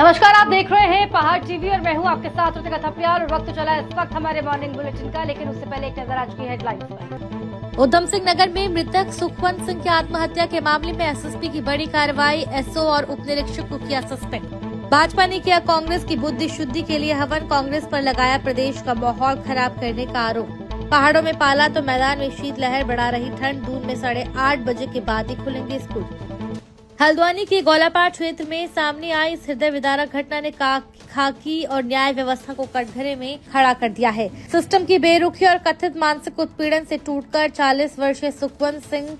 नमस्कार, आप देख रहे हैं पहाड़ टीवी और मैं हूं आपके साथ ऋतिका थपलियाल। और वक्त चला इस वक्त हमारे मॉर्निंग बुलेटिन का, लेकिन उससे पहले एक नजर आज की हेडलाइंस पर। उधम सिंह नगर में मृतक सुखवंत सिंह की आत्महत्या के मामले में एसएसपी की बड़ी कार्रवाई, एसओ और उप निरीक्षक को किया सस्पेंड। भाजपा ने किया कांग्रेस की बुद्धि शुद्धि के लिए हवन, कांग्रेस पर लगाया प्रदेश का माहौल खराब करने का आरोप। पहाड़ों में पाला तो मैदान में शीतलहर, बढ़ा रही ठंड, दून में 8:30 बजे के बाद ही खुलेंगे स्कूल। हल्द्वानी के गोलापाट क्षेत्र में सामने आई इस हृदय विदारक घटना ने खाकी और न्याय व्यवस्था को कटघरे में खड़ा कर दिया है। सिस्टम की बेरुखी और कथित मानसिक उत्पीड़न से टूटकर 40 वर्षीय सुखवंत सिंह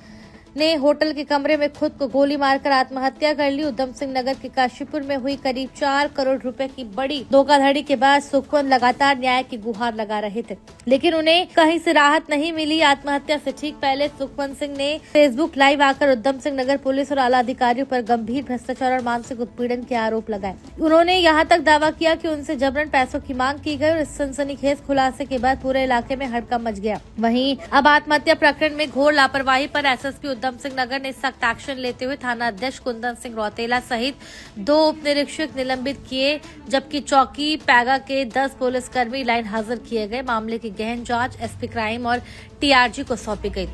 ने होटल के कमरे में खुद को गोली मारकर आत्महत्या कर ली। उधम सिंह नगर के काशीपुर में हुई करीब 4 करोड़ रुपए की बड़ी धोखाधड़ी के बाद सुखवंत लगातार न्याय की गुहार लगा रहे थे, लेकिन उन्हें कहीं से राहत नहीं मिली। आत्महत्या से ठीक पहले सुखवंत सिंह ने फेसबुक लाइव आकर उधम सिंह नगर पुलिस और आला अधिकारियों पर गंभीर भ्रष्टाचार और मानसिक उत्पीड़न के आरोप लगाए। उन्होंने यहाँ तक दावा किया कि उनसे जबरन पैसों की मांग की गई और इस सनसनीखेज खुलासे के बाद पूरे इलाके में हड़कंप मच गया। वहीं अब आत्महत्या प्रकरण में घोर लापरवाही पर एसएसपी उधम सिंह नगर ने सख्त एक्शन लेते हुए थाना अध्यक्ष कुंदन सिंह रौतेला सहित 2 उप निरीक्षक निलंबित किए, जबकि चौकी पैगा के 10 पुलिसकर्मी लाइन हाजिर किए गए। मामले की गहन जांच एसपी क्राइम और टीआरजी को सौंपी गई।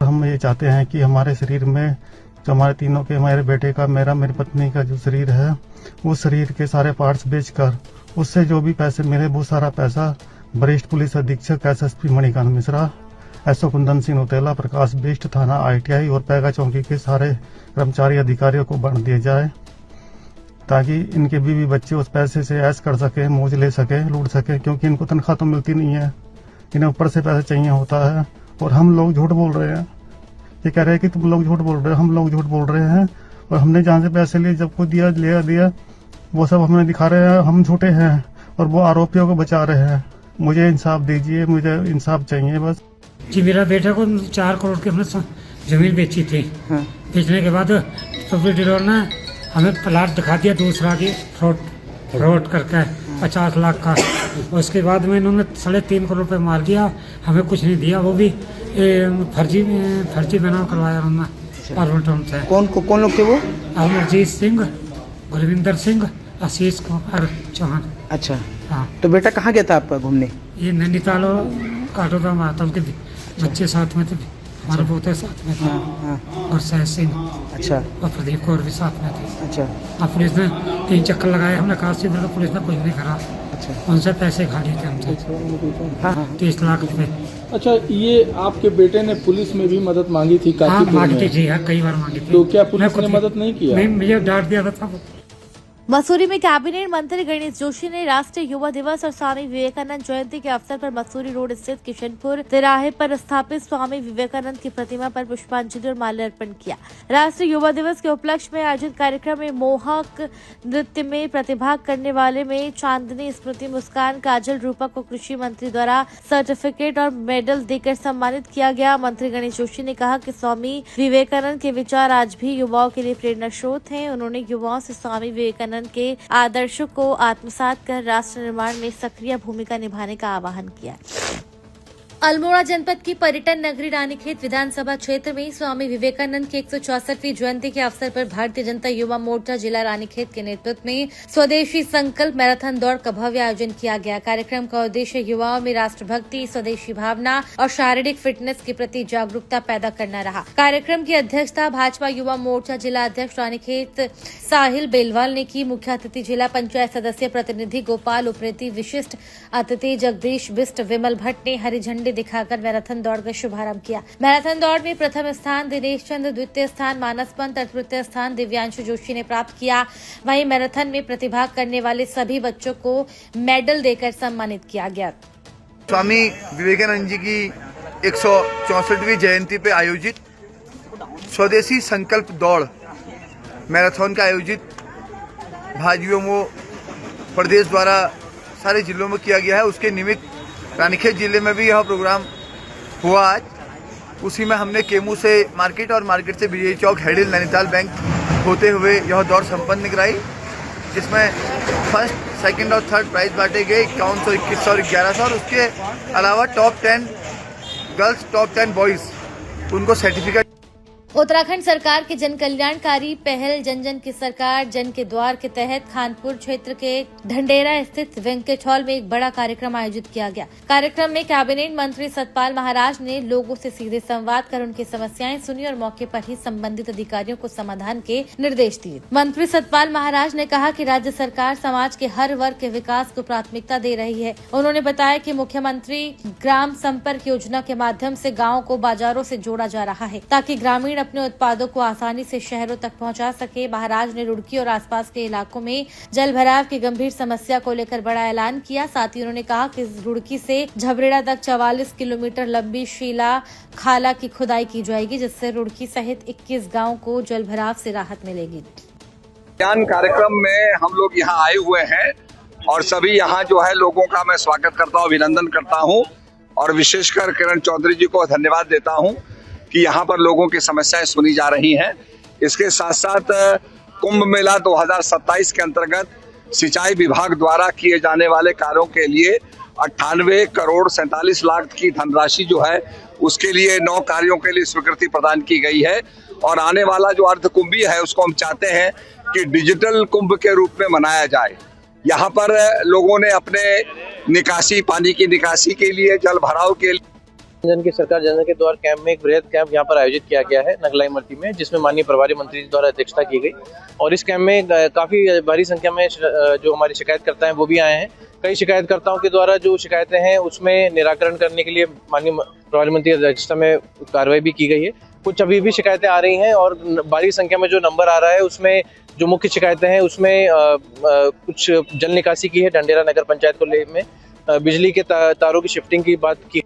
हम ये चाहते हैं कि हमारे शरीर में जो हमारे तीनों के, हमारे बेटे का, मेरा, मेरी पत्नी का जो शरीर है, उस शरीर के सारे पार्ट्स बेचकर उससे जो भी पैसे मिले वो सारा पैसा वरिष्ठ पुलिस अधीक्षक एसएसपी मणिकांत मिश्रा, एसओ कुंदन सिंह रौतेला, प्रकाश बिष्ट, थाना आईटीआई और पैगा चौकी के सारे कर्मचारी अधिकारियों को बांट दिए जाए, ताकि इनके बीवी बच्चे उस पैसे से ऐश कर सके, मौज ले सके, लूट सके, क्योंकि इनको तनख्वाह तो मिलती नहीं है, इन्हें ऊपर से पैसे चाहिए होता है। और हम लोग झूठ बोल रहे हैं, ये कह रहे हैं कि तुम लोग झूठ बोल रहे हो, हम लोग झूठ बोल रहे हैं। और हमने जहाँ से पैसे लिए, जब को दिया वो सब हमें दिखा रहे हैं हम झूठे हैं, और वो आरोपियों को बचा रहे हैं। मुझे इंसाफ दीजिए, मुझे इंसाफ चाहिए बस जी। मेरा बेटा को 4 करोड़ की हमने जमीन बेची थी। हाँ। बेचने के बाद पब्लिक डीलर ने हमें प्लाट दिखा दिया दूसरा की फ्रॉड करके 50 लाख का। उसके बाद में इन्होंने 3.5 करोड़ रुपए मार दिया, हमें कुछ नहीं दिया, वो भी फर्जी बनाव करवाया उन्होंने। से कौन लोग थे वो? अमरजीत सिंह, गुरविंदर सिंह, आशीष कुमार चौहान। अच्छा, हाँ। तो बेटा कहाँ गया था आपका घूमने? ये नैनीताल और काठगोदाम मातल के बच्चे साथ में थे, हमारे पोते साथ में थे। हाँ। और सहज सिंह, अच्छा, और प्रदीप कौर भी साथ में थे। अच्छा। अब पुलिस ने 3 चक्कर लगाए, हमने कहा से पुलिस ने कुछ नहीं करा। अच्छा। उनसे पैसे खा लिए थे हमसे। हाँ। 30 लाख रुपए। अच्छा, ये आपके बेटे ने पुलिस में भी मदद मांगी थी? हाँ, मांगी थी, कई बार मांगी थी। तो क्या पुलिस ने मदद नहीं किया? नहीं, मुझे डांट दिया था। मसूरी में कैबिनेट मंत्री गणेश जोशी ने राष्ट्रीय युवा दिवस और स्वामी विवेकानंद जयंती के अवसर पर मसूरी रोड स्थित किशनपुर तिराहे पर स्थापित स्वामी विवेकानंद की प्रतिमा पर पुष्पांजलि और माल्यार्पण किया। राष्ट्रीय युवा दिवस के उपलक्ष्य में आयोजित कार्यक्रम में मोहक नृत्य में प्रतिभाग करने वाले में चांदनी, स्मृति, मुस्कान, काजल, रूपा को कृषि मंत्री द्वारा सर्टिफिकेट और मेडल देकर सम्मानित किया गया। मंत्री गणेश जोशी ने कहा कि स्वामी विवेकानंद के विचार आज भी युवाओं के लिए प्रेरणा स्रोत हैं। उन्होंने युवाओं से स्वामी विवेकानंद के आदर्शों को आत्मसात कर राष्ट्र निर्माण में सक्रिय भूमिका निभाने का आह्वान किया। अल्मोड़ा जनपद की पर्यटन नगरी रानीखेत विधानसभा क्षेत्र में स्वामी विवेकानंद की 164वीं जयंती के अवसर पर भारतीय जनता युवा मोर्चा जिला रानीखेत के नेतृत्व में स्वदेशी संकल्प मैराथन दौड़ का भव्य आयोजन किया गया। कार्यक्रम का उद्देश्य युवाओं में राष्ट्रभक्ति, स्वदेशी भावना और शारीरिक फिटनेस के प्रति जागरूकता पैदा करना रहा। कार्यक्रम की अध्यक्षता भाजपा युवा मोर्चा जिला अध्यक्ष रानीखेत साहिल बेलवाल ने की। मुख्य अतिथि जिला पंचायत सदस्य प्रतिनिधि गोपाल उप्रेती, विशिष्ट अतिथि जगदीश बिष्ट, विमल भट्ट ने हरी झंडी दिखाकर मैराथन दौड़ का शुभारंभ किया। मैराथन दौड़ में प्रथम स्थान दिनेश चंद्र, द्वितीय स्थान मानस पंत और तृतीय स्थान दिव्यांशु जोशी ने प्राप्त किया। वहीं मैराथन में प्रतिभाग करने वाले सभी बच्चों को मेडल देकर सम्मानित किया गया। स्वामी विवेकानंद जी की 164वीं जयंती पे आयोजित स्वदेशी संकल्प दौड़ मैराथन का आयोजित भाजयुमो प्रदेश द्वारा सारे जिलों में किया गया है। उसके निमित्त रानीखेत जिले में भी यह प्रोग्राम हुआ आज। उसी में हमने केमू से मार्केट और मार्केट से विजय चौक, हेडिल, नैनीताल बैंक होते हुए यह दौड़ संपन्न कराई, जिसमें फर्स्ट, सेकंड और थर्ड प्राइज बांटे गए 5100, 2100 और 1100। और उसके अलावा टॉप 10 गर्ल्स, टॉप 10 बॉयज़, उनको सर्टिफिकेट उत्तराखंड सरकार के जन कल्याणकारी पहल जन जन की सरकार जन के द्वार के तहत खानपुर क्षेत्र के ढंडेरा स्थित वेंकट हॉल में एक बड़ा कार्यक्रम आयोजित किया गया। कार्यक्रम में कैबिनेट मंत्री सतपाल महाराज ने लोगों से सीधे संवाद कर उनकी समस्याएं सुनी और मौके पर ही संबंधित अधिकारियों को समाधान के निर्देश दिए। मंत्री सतपाल महाराज ने कहा कि राज्य सरकार समाज के हर वर्ग के विकास को प्राथमिकता दे रही है। उन्होंने बताया कि मुख्यमंत्री ग्राम संपर्क योजना के माध्यम से गाँव को बाजारों से जोड़ा जा रहा है ताकि ग्रामीण अपने उत्पादों को आसानी से शहरों तक पहुंचा सके। महाराज ने रुड़की और आसपास के इलाकों में जल भराव की गंभीर समस्या को लेकर बड़ा ऐलान किया। साथ ही उन्होंने कहा कि रुड़की से झबरेड़ा तक 44 किलोमीटर लंबी शीला खाला की खुदाई की जाएगी, जिससे रुड़की सहित 21 गाँव को जल भराव से राहत मिलेगी। कार्यक्रम में हम लोग यहाँ आए हुए हैं और सभी यहाँ जो है लोगों का मैं स्वागत करता हूँ, अभिनंदन करता हूँ और विशेषकर किरण चौधरी जी को धन्यवाद देता हूँ कि यहाँ पर लोगों की समस्याएं सुनी जा रही हैं। इसके साथ साथ कुंभ मेला 2027 के अंतर्गत सिंचाई विभाग द्वारा किए जाने वाले कार्यों के लिए 98 करोड़ 47 लाख की धनराशि जो है उसके लिए 9 कार्यों के लिए स्वीकृति प्रदान की गई है और आने वाला जो अर्धकुंभी है उसको हम चाहते हैं कि डिजिटल कुंभ के रूप में मनाया जाए। यहाँ पर लोगों ने अपने निकासी, पानी की निकासी के लिए, जल भराव के लिए जन की सरकार जन के द्वार कैंप में एक बृहद कैंप यहाँ पर आयोजित किया गया है नगलाई मल्टी में, जिसमें माननीय प्रभारी मंत्री जी द्वारा अध्यक्षता की गई और इस कैंप में काफी भारी संख्या में जो हमारे शिकायतकर्ता हैं वो भी आए हैं। कई शिकायतकर्ताओं के द्वारा जो शिकायतें हैं उसमें निराकरण करने के लिए माननीय प्रभारी मंत्री अध्यक्षता में कार्रवाई भी की गई है। कुछ अभी भी शिकायतें आ रही हैं और भारी संख्या में जो नंबर आ रहा है उसमें जो मुख्य शिकायतें हैं उसमें कुछ जल निकासी की है ढंडेरा नगर पंचायत को में बिजली के तारों की शिफ्टिंग की बात की।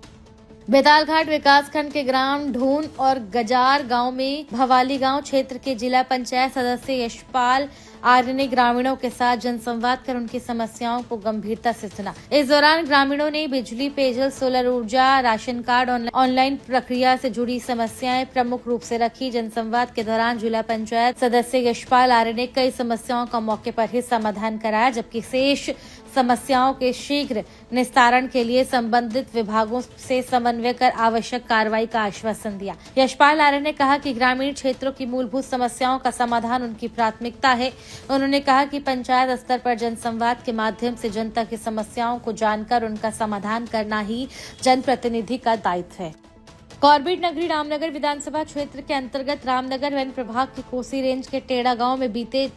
बेतालघाट विकासखंड के ग्राम ढून और गजार गांव में भवाली गांव क्षेत्र के जिला पंचायत सदस्य यशपाल आर्य ने ग्रामीणों के साथ जनसंवाद कर उनकी समस्याओं को गंभीरता से सुना। इस दौरान ग्रामीणों ने बिजली, पेयजल, सोलर ऊर्जा, राशन कार्ड, ऑनलाइन प्रक्रिया से जुड़ी समस्याएं प्रमुख रूप से रखी। जनसंवाद के दौरान जिला पंचायत सदस्य यशपाल आर्य ने कई समस्याओं का मौके पर ही समाधान कराया, जबकि शेष समस्याओं के शीघ्र निस्तारण के लिए संबंधित विभागों से समन्वय कर आवश्यक कार्रवाई का आश्वासन दिया। यशपाल आर्य ने कहा कि ग्रामीण क्षेत्रों की मूलभूत समस्याओं का समाधान उनकी प्राथमिकता है। उन्होंने कहा कि पंचायत स्तर पर जनसंवाद के माध्यम से जनता की समस्याओं को जानकर उनका समाधान करना ही जनप्रतिनिधि का दायित्व है। कॉर्बेट नगरी रामनगर विधानसभा क्षेत्र के अंतर्गत रामनगर वन प्रभाग के कोसी रेंज के टेढ़ा गांव में बीते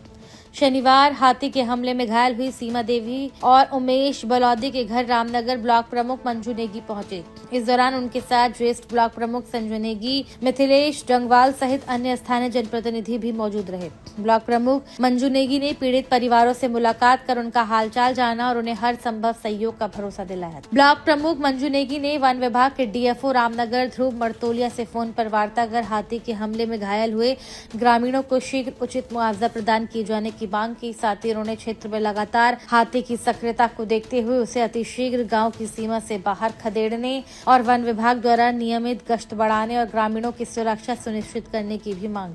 शनिवार हाथी के हमले में घायल हुई सीमा देवी और उमेश बलौदी के घर रामनगर ब्लॉक प्रमुख मंजू नेगी पहुंचे। इस दौरान उनके साथ ज्येष्ठ ब्लॉक प्रमुख संजू नेगी, मिथिलेश डंगवाल सहित अन्य स्थानीय जनप्रतिनिधि भी मौजूद रहे। ब्लॉक प्रमुख मंजू नेगी ने पीड़ित परिवारों से मुलाकात कर उनका हालचाल जाना और उन्हें हर संभव सहयोग का भरोसा दिलाया। ब्लॉक प्रमुख मंजू नेगी ने वन विभाग के डीएफओ रामनगर ध्रुव मर्तोलिया से फोन पर वार्ता कर हाथी के हमले में घायल हुए ग्रामीणों को शीघ्र उचित मुआवजा प्रदान किए जाने की मांग की। साथ ही उन्होंने क्षेत्र में लगातार हाथी की सक्रियता को देखते हुए उसे अतिशीघ्र गांव की सीमा से बाहर खदेड़ने और वन विभाग द्वारा नियमित गश्त बढ़ाने और ग्रामीणों की सुरक्षा सुनिश्चित करने की भी मांग।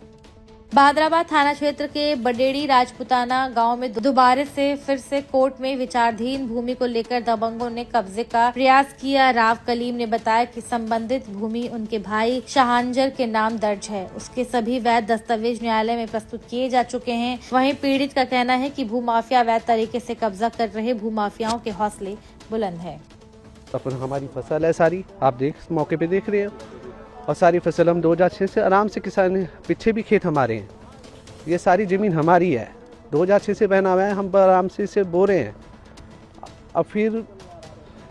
बहादुराबाद थाना क्षेत्र के बडेड़ी राजपुताना गांव में दोबारा से फिर से कोर्ट में विचाराधीन भूमि को लेकर दबंगों ने कब्जे का प्रयास किया। राव कलीम ने बताया कि संबंधित भूमि उनके भाई शाहंजर के नाम दर्ज है। उसके सभी वैध दस्तावेज न्यायालय में प्रस्तुत किए जा चुके हैं। वहीं पीड़ित का कहना है कि भूमाफिया अवैध तरीके से कब्जा कर रहे भूमाफियाओं के हौसले बुलंद है। अपन हमारी फसल है सारी, आप मौके पे देख रहे हो, और सारी फसल हम 2006 से आराम से किसान, पीछे भी खेत हमारे हैं, ये सारी ज़मीन हमारी है, 2006 से बहना हुआ है, हम आराम से इसे बो रहे हैं। अब फिर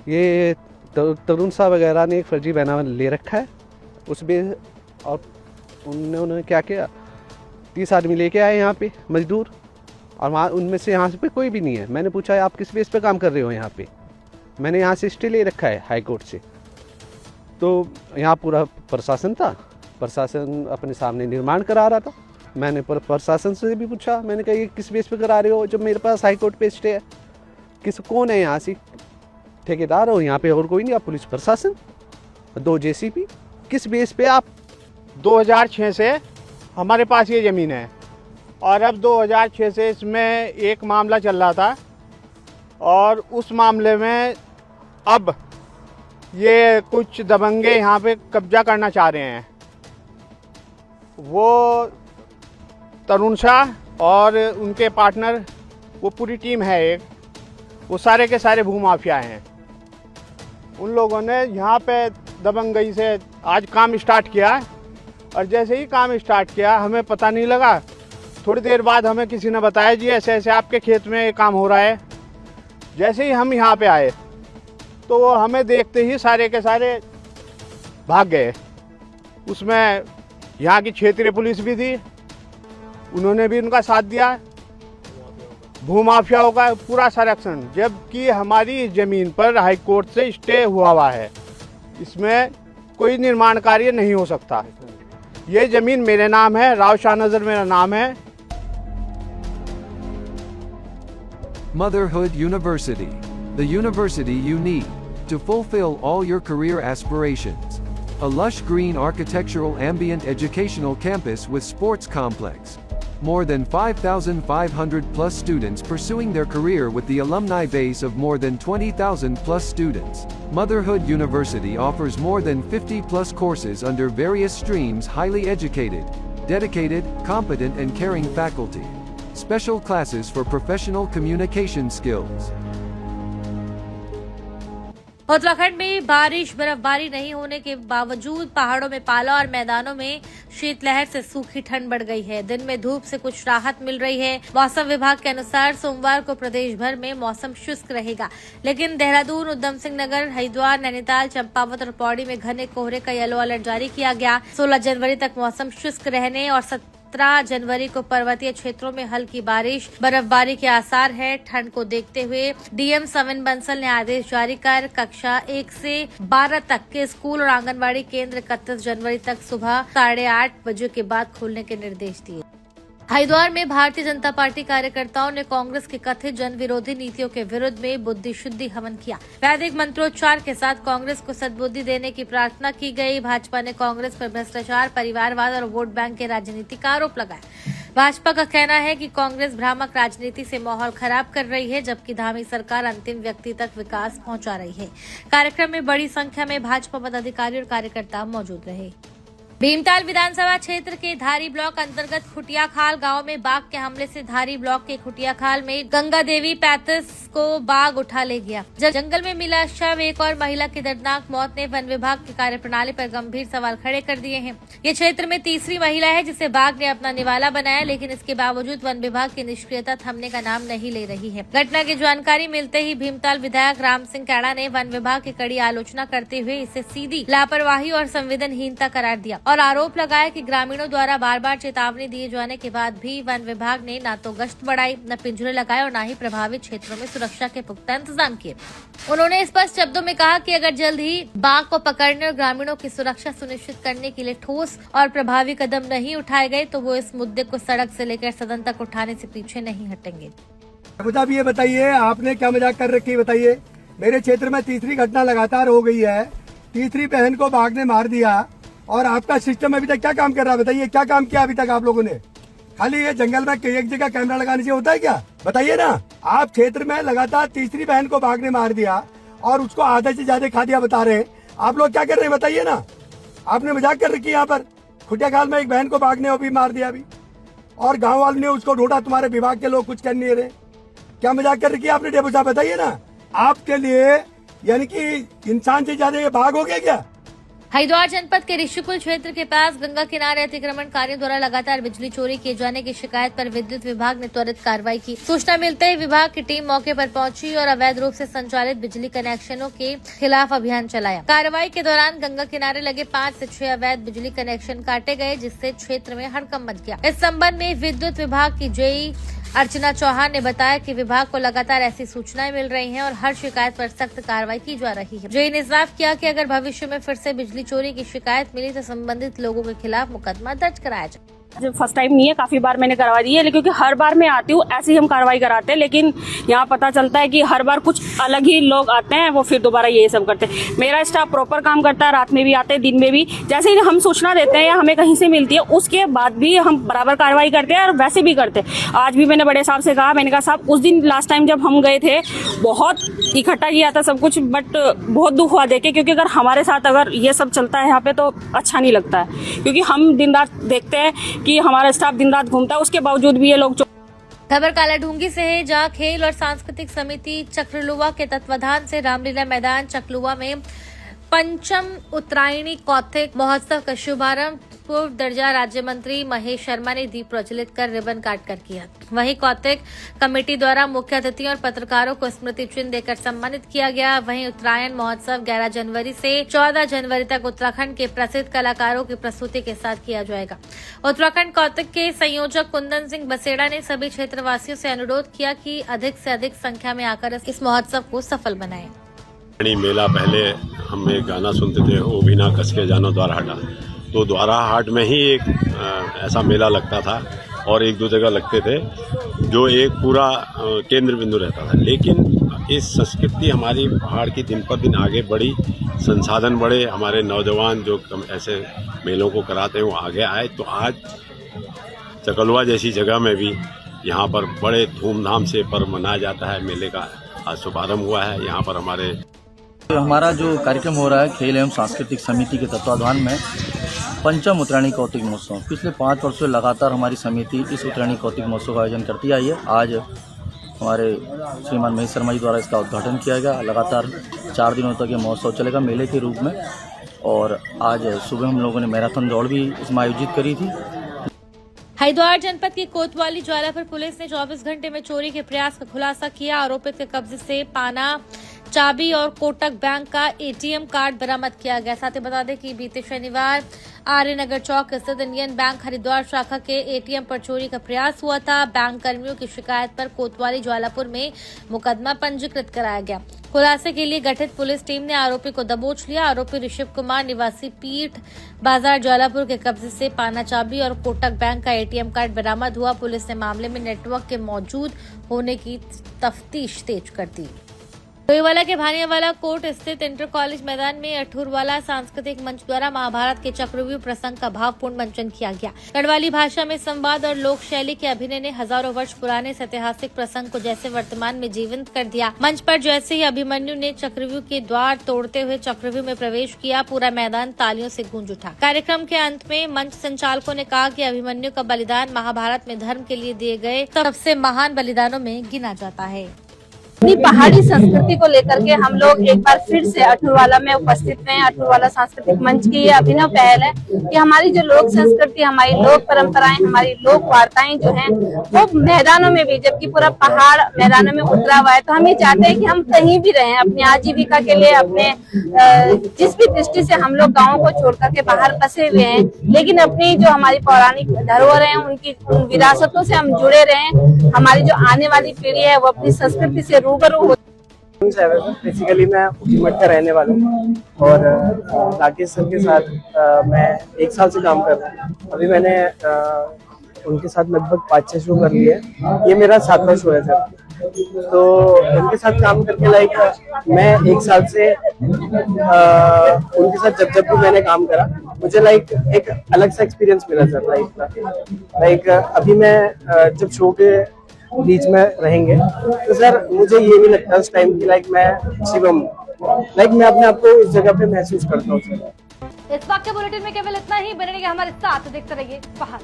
ये तरुण साहब वगैरह ने एक फर्जी बहनावा ले रखा है उसमें, और उन्होंने क्या किया, 30 आदमी लेके आए यहाँ पे मजदूर, और वहाँ उनमें से यहाँ पे कोई भी नहीं है। मैंने पूछा आप किस बेस पे काम कर रहे हो यहाँ पे, मैंने यहाँ से स्टे ले रखा है हाई कोर्ट से। तो यहाँ पूरा प्रशासन था, प्रशासन अपने सामने निर्माण करा रहा था। मैंने प्रशासन से भी पूछा, मैंने कहा ये किस बेस पे करा रहे हो जब मेरे पास हाई कोर्ट पे स्टे है, कौन है यहाँ से, ठेकेदार हो यहाँ पे और कोई नहीं, आप पुलिस प्रशासन, 2 जेसीबी, किस बेस पे आप। 2006 से हमारे पास ये ज़मीन है और अब 2006 से इसमें एक मामला चल रहा था और उस मामले में अब ये कुछ दबंगे यहाँ पे कब्जा करना चाह रहे हैं। वो तरुण शाह और उनके पार्टनर, वो पूरी टीम है एक, वो सारे के सारे भूमाफिया हैं। उन लोगों ने यहाँ पे दबंगई से आज काम स्टार्ट किया और जैसे ही काम स्टार्ट किया हमें पता नहीं लगा, थोड़ी देर बाद हमें किसी ने बताया जी ऐसे ऐसे आपके खेत में ये काम हो रहा है। जैसे ही हम यहाँ पे आए तो वो हमें देखते ही सारे के सारे भाग गए। उसमें यहाँ की क्षेत्रीय पुलिस भी थी, उन्होंने भी उनका साथ दिया। भूमाफियाओं का पूरा संरक्षण, जबकि हमारी ज़मीन पर हाई कोर्ट से स्टे हुआ है, इसमें कोई निर्माण कार्य नहीं हो सकता। ये ज़मीन मेरे नाम है, राव शाह नजर मेरा नाम है। Motherhood University, the university you need to fulfill all your career aspirations. A lush green architectural ambient educational campus with sports complex. More than 5,500 plus students pursuing their career with the alumni base of more than 20,000 plus students. Motherhood University offers more than 50 plus courses under various streams, highly educated, dedicated, competent and caring faculty. Special classes for professional communication skills. Uttarakhand में बारिश बर्फबारी नहीं होने के बावजूद पहाड़ों में पाला और मैदानों में शीतलहर से सूखी ठंड बढ़ गई है। दिन में धूप से कुछ राहत मिल रही है। मौसम विभाग के अनुसार सोमवार को प्रदेश भर में मौसम शुष्क रहेगा, लेकिन देहरादून, उधम सिंह नगर, हरिद्वार, नैनीताल, चंपावत और पौड़ी में घने कोहरे का येलो अलर्ट जारी किया गया। 16 जनवरी तक मौसम शुष्क रहने और 17 जनवरी को पर्वतीय क्षेत्रों में हल्की बारिश बर्फबारी के आसार है। ठंड को देखते हुए डीएम सविन बंसल ने आदेश जारी कर कक्षा 1 से 12 तक के स्कूल और आंगनबाड़ी केंद्र 31 जनवरी तक सुबह 8:30 बजे के बाद खोलने के निर्देश दिए। हरिद्वार में भारतीय जनता पार्टी कार्यकर्ताओं ने कांग्रेस की कथित जन विरोधी नीतियों के विरुद्ध में बुद्धि शुद्धि हवन किया। वैदिक मंत्रोच्चार के साथ कांग्रेस को सद्बुद्धि देने की प्रार्थना की गई। भाजपा ने कांग्रेस पर भ्रष्टाचार, परिवारवाद और वोट बैंक के राजनीति का आरोप लगाया। भाजपा का कहना है कि कांग्रेस भ्रामक राजनीति से माहौल खराब कर रही है, जबकि धामी सरकार अंतिम व्यक्ति तक विकास पहुंचा रही है। कार्यक्रम में बड़ी संख्या में भाजपा पदाधिकारी और कार्यकर्ता मौजूद रहे। भीमताल विधानसभा क्षेत्र के धारी ब्लॉक अंतर्गत खुटिया खाल गांव में बाघ के हमले से धारी ब्लॉक के खुटिया खाल में गंगा देवी 35 को बाघ उठा ले गया। जंगल में मिला शव, एक और महिला की दर्दनाक मौत ने वन विभाग की कार्यप्रणाली पर गंभीर सवाल खड़े कर दिए हैं। ये क्षेत्र में तीसरी महिला है जिसे बाघ ने अपना निवाला बनाया, लेकिन इसके बावजूद वन विभाग की निष्क्रियता थमने का नाम नहीं ले रही है। घटना की जानकारी मिलते ही भीमताल विधायक राम सिंह कैड़ा ने वन विभाग की कड़ी आलोचना करते हुए इसे सीधी लापरवाही और संवेदनहीनता करार दिया और आरोप लगाया कि ग्रामीणों द्वारा बार बार चेतावनी दिए जाने के बाद भी वन विभाग ने न तो गश्त बढ़ाई, न पिंजरे लगाए और न ही प्रभावित क्षेत्रों में सुरक्षा के पुख्ता इंतजाम किए। उन्होंने स्पष्ट शब्दों में कहा कि अगर जल्द ही बाघ को पकड़ने और ग्रामीणों की सुरक्षा सुनिश्चित करने के लिए ठोस और प्रभावी कदम नहीं उठाए गए तो वो इस मुद्दे को सड़क से लेकर सदन तक उठाने से पीछे नहीं हटेंगे। खुद आप ये बताइए, आपने क्या मजाक कर रखी है? बताइए, मेरे क्षेत्र में तीसरी घटना लगातार हो गई है। तीसरी बहन को बाघ ने मार दिया और आपका सिस्टम अभी तक क्या काम कर रहा है? बताइए, क्या काम किया अभी तक आप लोगों ने? खाली ये जंगल में एक जगह कैमरा लगाने से होता है क्या? बताइए ना। आप क्षेत्र में लगातार तीसरी बहन को बाघ ने मार दिया और उसको आधे से ज्यादा खा दिया बता रहे हैं। आप लोग क्या कर रहे हैं बताइए ना। आपने मजाक कर रखी है। यहाँ पर खुटिया खाल में एक बहन को बाघ ने अभी मार दिया अभी, और गाँव वालों ने उसको ढूंढा, तुम्हारे विभाग के लोग कुछ कर नहीं रहे। क्या मजाक कर रखी है आपने डेपो साहब? बताइए ना। आपके लिए यानी कि इंसान से ज्यादा ये बाघ हो गया क्या? हरिद्वार जनपद के ऋषिकुल क्षेत्र के पास गंगा किनारे अतिक्रमणकारियों द्वारा लगातार बिजली चोरी किए जाने की शिकायत पर विद्युत विभाग ने त्वरित कार्रवाई की। सूचना मिलते ही विभाग की टीम मौके पर पहुंची और अवैध रूप से संचालित बिजली कनेक्शनों के खिलाफ अभियान चलाया। कार्रवाई के दौरान गंगा किनारे लगे 5 से 6 अवैध बिजली कनेक्शन काटे गए, जिससे क्षेत्र में हड़कंप मच गया। इस संबंध में विद्युत विभाग की जेई अर्चना चौहान ने बताया कि विभाग को लगातार ऐसी सूचनाएं मिल रही हैं और हर शिकायत पर सख्त कार्रवाई की जा रही है। जेई ने साफ किया कि अगर भविष्य में फिर से बिजली चोरी की शिकायत मिली तो संबंधित लोगों के खिलाफ मुकदमा दर्ज कराया जाए। फर्स्ट टाइम नहीं है, काफी बार मैंने करवा दी है, लेकिन क्योंकि हर बार मैं आती हूँ ऐसे ही हम कार्रवाई कराते हैं, लेकिन यहाँ पता चलता है कि हर बार कुछ अलग ही लोग आते हैं, वो फिर दोबारा ये सब करते हैं। मेरा स्टाफ प्रॉपर काम करता है, रात में भी आते हैं, दिन में भी। जैसे ही हम सूचना देते हैं या हमें कहीं से मिलती है, उसके बाद भी हम बराबर कार्रवाई करते हैं और वैसे भी करते हैं। आज भी मैंने बड़े साहब से कहा, मैंने कहा साहब उस दिन लास्ट टाइम जब हम गए थे बहुत इकट्ठा किया था सब कुछ, बट बहुत दुख हुआ देखे, क्योंकि अगर हमारे साथ अगर ये सब चलता है यहाँ पे तो अच्छा नहीं लगता है, क्योंकि हम दिन रात देखते हैं कि हमारा स्टाफ दिन रात घूमता है, उसके बावजूद भी ये लोग। खबर कालाढूंगी से है, जहां खेल और सांस्कृतिक समिति चक्रलुवा के तत्वाधान से रामलीला मैदान चकलुवा में पंचम उत्तरायणी कौतिक महोत्सव का शुभारंभ पूर्व दर्जा राज्य मंत्री महेश शर्मा ने दीप प्रज्वलित कर रिबन काट कर किया। वहीं कौतिक कमेटी द्वारा मुख्य अतिथियों और पत्रकारों को स्मृति चिन्ह देकर सम्मानित किया गया। वहीं उत्तरायण महोत्सव 11 जनवरी से 14 जनवरी तक उत्तराखंड के प्रसिद्ध कलाकारों की प्रस्तुति के साथ किया जाएगा। उत्तराखंड कौतिक के संयोजक कुंदन सिंह बसेड़ा ने सभी क्षेत्रवासियों से अनुरोध किया कि अधिक से अधिक संख्या में आकर इस महोत्सव को सफल बनाएं। मेला पहले हम एक गाना सुनते थे, ओ बिना कस के जानो द्वारा हाट, तो द्वारा हाट में ही एक ऐसा मेला लगता था और एक दो जगह लगते थे, जो एक पूरा केंद्र बिंदु रहता था। लेकिन इस संस्कृति हमारी पहाड़ की दिन पर दिन आगे बढ़ी, संसाधन बढ़े, हमारे नौजवान जो ऐसे मेलों को कराते हैं वो आगे आए, तो आज चकलुआ जैसी जगह में भी यहाँ पर बड़े धूमधाम से पर्व मनाया जाता है। मेले का आज शुभारंभ हुआ है। यहाँ पर हमारा जो कार्यक्रम हो रहा है खेल एवं सांस्कृतिक समिति के तत्वाधान में पंचम उत्तरायणी कौतिक महोत्सव, पिछले 5 वर्षों से लगातार हमारी समिति इस उत्तरायणी कौतिक महोत्सव का आयोजन करती आई है। आज हमारे श्रीमान महेश शर्मा जी द्वारा इसका उद्घाटन किया गया। लगातार 4 दिनों तक ये महोत्सव चलेगा मेले के रूप में, और आज सुबह हम लोगों ने मैराथन दौड़ भी इसमें आयोजित करी थी। हरिद्वार जनपद की कोतवाली ज्वालापुर पुलिस ने 24 घंटे में चोरी के प्रयास का खुलासा किया। आरोपित के कब्जे से पाना, चाबी और कोटक बैंक का एटीएम कार्ड बरामद किया गया। साथ ही बता दें कि बीते शनिवार आर्यनगर चौक स्थित इंडियन बैंक हरिद्वार शाखा के एटीएम पर चोरी का प्रयास हुआ था। बैंक कर्मियों की शिकायत पर कोतवाली ज्वालापुर में मुकदमा पंजीकृत कराया गया। खुलासे के लिए गठित पुलिस टीम ने आरोपी को दबोच लिया। आरोपी ऋषभ कुमार निवासी पीठ बाजार ज्वालापुर के कब्जे से पाना, चाबी और कोटक बैंक का एटीएम कार्ड बरामद हुआ। पुलिस ने मामले में नेटवर्क के मौजूद होने की तफ्तीश तेज कर दी। डोईवाला के भानियावाला कोर्ट स्थित इंटर कॉलेज मैदान में अठूरवाला सांस्कृतिक मंच द्वारा महाभारत के चक्रव्यूह प्रसंग का भावपूर्ण मंचन किया गया। गढ़वाली भाषा में संवाद और लोक शैली के अभिनय ने हजारों वर्ष पुराने ऐतिहासिक प्रसंग को जैसे वर्तमान में जीवंत कर दिया। मंच पर जैसे ही अभिमन्यु ने चक्रव्यूह के द्वार तोड़ते हुए चक्रव्यूह में प्रवेश किया, पूरा मैदान तालियों से गूंज उठा। कार्यक्रम के अंत में मंच संचालकों ने कहा कि अभिमन्यु का बलिदान महाभारत में धर्म के लिए दिए गए सबसे महान बलिदानों में गिना जाता है। अपनी पहाड़ी संस्कृति को लेकर के हम लोग एक बार फिर से अठूरवाला में उपस्थित हैं। अठूरवाला सांस्कृतिक मंच की ये अभिनव पहल है कि हमारी जो लोक संस्कृति, हमारी लोक परंपराएं, हमारी लोक वार्ताएं जो हैं वो मैदानों में भी, जबकि पूरा पहाड़ मैदानों में उतरा हुआ है, तो हम ये चाहते हैं कि हम कहीं भी रहें, अपनी आजीविका के लिए, अपने जिस भी दृष्टि से हम लोग गाँव को छोड़ करके बाहर बसे हुए हैं, लेकिन अपनी जो हमारी पौराणिक धरोहर है उनकी विरासतों से हम जुड़े रहें। हमारी जो आने वाली पीढ़ी है वो अपनी संस्कृति से बेसिकली मैं उखीमठ का रहने वाला हूँ और राकेश सर के साथ मैं 1 साल से काम कर रहा हूँ। अभी मैंने उनके साथ लगभग 5-6 शो कर लिए। ये मेरा 7वां शो है सर। तो उनके साथ काम करके मैं 1 साल से उनके साथ जब भी मैंने काम करा मुझे एक अलग सा एक्सपीरियंस मिला सर लाइफ का। अभी मैं जब शो के बीच में रहेंगे तो सर मुझे ये नहीं लगता उस टाइम की मैं शिवम मैं अपने आप को इस जगह पे महसूस करता हूँ सर। इस वक्त के बुलेटिन में केवल इतना ही। बने रहिए हमारे साथ, देखते रहिए पहाड़।